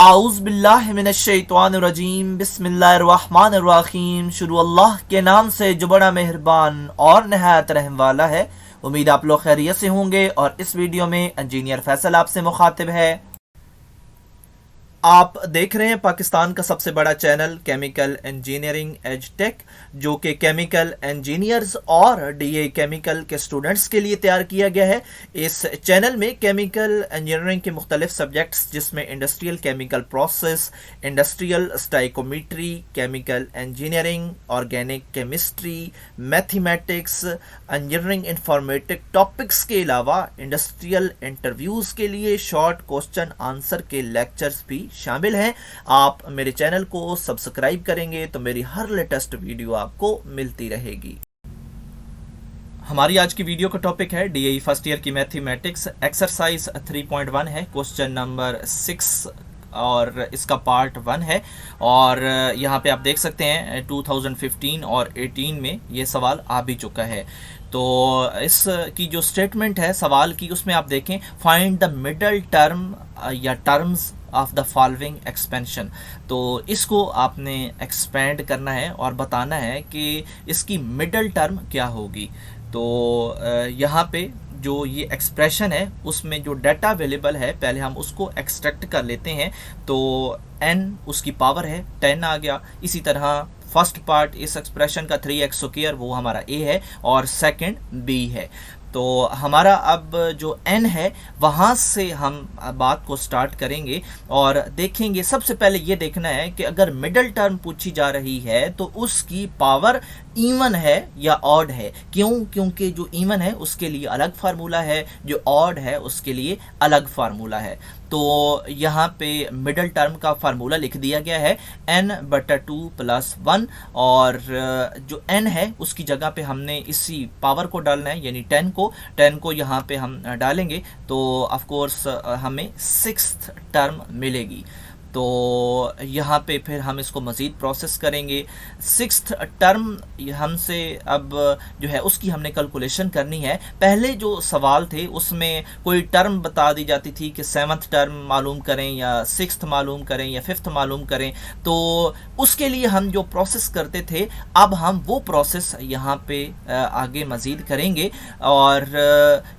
आऊज़ बिल्लाहि मिनश्शैतानिर्रजीम बिस्मिल्लाहिर्रहमानिर्रहीम। शुरू अल्लाह के नाम से जो बड़ा मेहरबान और नहायत रहम वाला है। उम्मीद आप लोग खैरियत से होंगे और इस वीडियो में इंजीनियर फैसल आपसे मुखातिब है। आप देख रहे हैं पाकिस्तान का सबसे बड़ा channel chemical engineering as tech, जो कि केमिकल इंजीनियर्स और डीए केमिकल के स्टूडेंट्स के लिए तैयार किया गया है। इस चैनल में केमिकल इंजीनियरिंग के मुख्तलिफ सब्जेक्ट्स जिसमें industrial chemical process, industrial stoichiometry, chemical engineering, organic chemistry, mathematics, engineering informatic topics के अलावा इंडस्ट्रियल इंटरव्यूज़ के लिए शॉर्ट क्वेश्चन आंसर के लेक्चर्स भी शामिल हैं। आप मेरे चैनल को सब्सक्राइब करेंगे तो मेरी हर लेटेस्ट वीडियो आपको मिलती रहेगी। हमारी आज की वीडियो का टॉपिक है डीएई फर्स्ट ईयर की मैथमेटिक्स, एक्सरसाइज 3.1 है, क्वेश्चन नंबर 6 और इसका पार्ट 1 है। और यहाँ पे आप देख सकते हैं 2015 और 18 में ये सवाल आ भी चुका है। तो इस की जो स्टेटमेंट है सवाल की, उसमें आप देखें फाइंड द मिडल टर्म या terms of the following expansion. तो इसको आपने एक्सपेंड करना है और बताना है कि इसकी मिडल टर्म क्या होगी। तो यहाँ पे जो ये एक्सप्रेशन है उसमें जो डाटा अवेलेबल है पहले हम उसको एक्सट्रैक्ट कर लेते हैं। तो n उसकी पावर है 10 आ गया। इसी तरह फर्स्ट पार्ट इस एक्सप्रेशन का 3x स्क्वायर वो हमारा a है और सेकंड b है। तो हमारा अब जो n है वहाँ से हम बात को स्टार्ट करेंगे और देखेंगे। सबसे पहले ये देखना है कि अगर मिडल टर्म पूछी जा रही है तो उसकी पावर इवन है या ऑड है। क्यों? क्योंकि जो इवन है उसके लिए अलग फार्मूला है, जो ऑड है उसके लिए अलग फार्मूला है। तो यहाँ पे मिडल टर्म का फार्मूला लिख दिया गया है n/2 + 1 और जो n है उसकी जगह पे हमने इसी पावर को डालना है, यानी 10 को यहाँ पे हम डालेंगे तो ऑफ कोर्स हमें 6th टर्म मिलेगी। तो यहाँ पे फिर हम इसको मज़ीद प्रोसेस करेंगे। 6th टर्म हमसे अब जो है उसकी हमने कैलकुलेशन करनी है। पहले जो सवाल थे उसमें कोई टर्म बता दी जाती थी कि 7th टर्म मालूम करें या 6th मालूम करें या 5th मालूम करें। तो उसके लिए हम जो प्रोसेस करते थे अब हम वो प्रोसेस यहाँ पे आगे मज़ीद करेंगे। और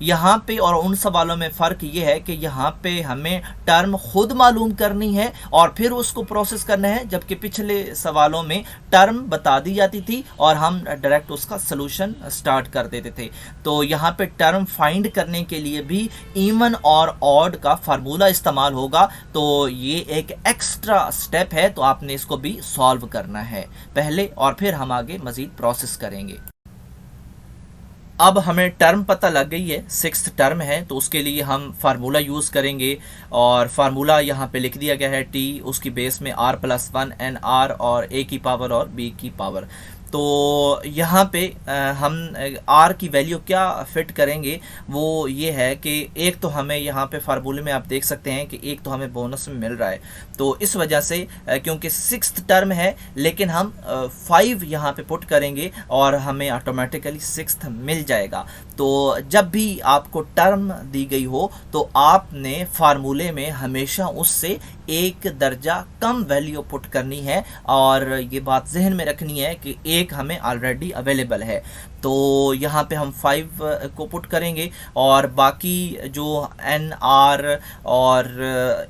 यहाँ पे और उन सवालों में फ़र्क ये है कि यहाँ पे हमें टर्म खुद मालूम करनी है और फिर उसको प्रोसेस करना है, जबकि पिछले सवालों में टर्म बता दी जाती थी और हम डायरेक्ट उसका सलूशन स्टार्ट कर देते थे। तो यहाँ पे टर्म फाइंड करने के लिए भी इवन और ऑड का फार्मूला इस्तेमाल होगा। तो ये एक एक्स्ट्रा स्टेप है, तो आपने इसको भी सॉल्व करना है पहले और फिर हम आगे मजीद प्रोसेस करेंगे। अब हमें टर्म पता लग गई है, 6th टर्म है, तो उसके लिए हम फार्मूला यूज़ करेंगे और फार्मूला यहाँ पे लिख दिया गया है t, उसकी बेस में r+1 nr और a की पावर और b की पावर। तो यहाँ पे हम r की वैल्यू क्या फिट करेंगे वो ये है कि एक तो हमें यहाँ पे फार्मूले में आप देख सकते हैं कि एक तो हमें बोनस में मिल रहा है। तो इस वजह से क्योंकि 6th टर्म है लेकिन हम 5 यहाँ पे पुट करेंगे और हमें ऑटोमेटिकली 6th मिल जाएगा। तो जब भी आपको टर्म दी गई हो तो आपने फार्मूले में हमेशा उससे एक दर्जा कम वैल्यू पुट करनी है और ये बात जहन में रखनी है कि एक हमें ऑलरेडी अवेलेबल है। तो यहाँ पे हम 5 को पुट करेंगे और बाकी जो एन आर और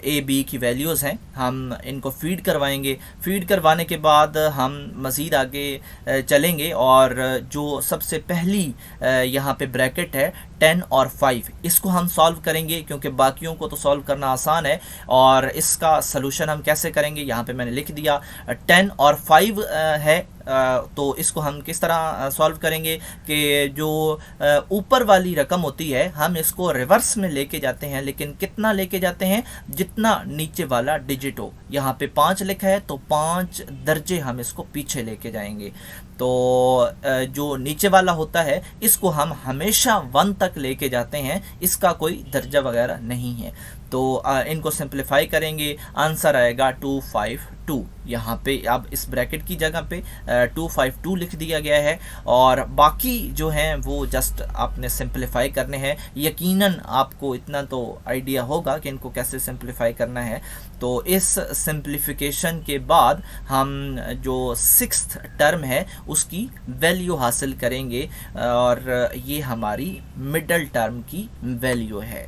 ए बी की वैल्यूज़ हैं हम इनको फीड करवाएंगे। फीड करवाने के बाद हम मज़ीद आगे चलेंगे और जो सबसे पहली यहाँ पे ब्रैकेट है 10 और 5, इसको हम सॉल्व करेंगे क्योंकि बाकियों को तो सॉल्व करना आसान है। और इसका सलूशन हम कैसे करेंगे यहाँ पे मैंने लिख दिया। 10 और 5 है तो इसको हम किस तरह सॉल्व करेंगे कि जो ऊपर वाली रकम होती है हम इसको रिवर्स में लेके जाते हैं, लेकिन कितना लेके जाते हैं? जितना नीचे वाला डिजिट हो। यहाँ पे 5 लिखा है तो 5 दर्जे हम इसको पीछे लेके जाएंगे। तो जो नीचे वाला होता है इसको हम हमेशा 1 तक लेके जाते हैं, इसका कोई दर्जा वगैरह नहीं है। तो इनको सिंप्लीफाई करेंगे, आंसर आएगा 252। यहाँ पे अब इस ब्रैकेट की जगह पे 252 लिख दिया गया है, और बाकी जो हैं वो जस्ट आपने सिंप्लीफाई करने हैं। यकीनन आपको इतना तो आइडिया होगा कि इनको कैसे सिंप्लीफाई करना है। तो इस सिंप्लीफिकेशन के बाद हम जो 6th टर्म है उसकी वैल्यू हासिल करेंगे, और ये हमारी मिडल टर्म की वैल्यू है।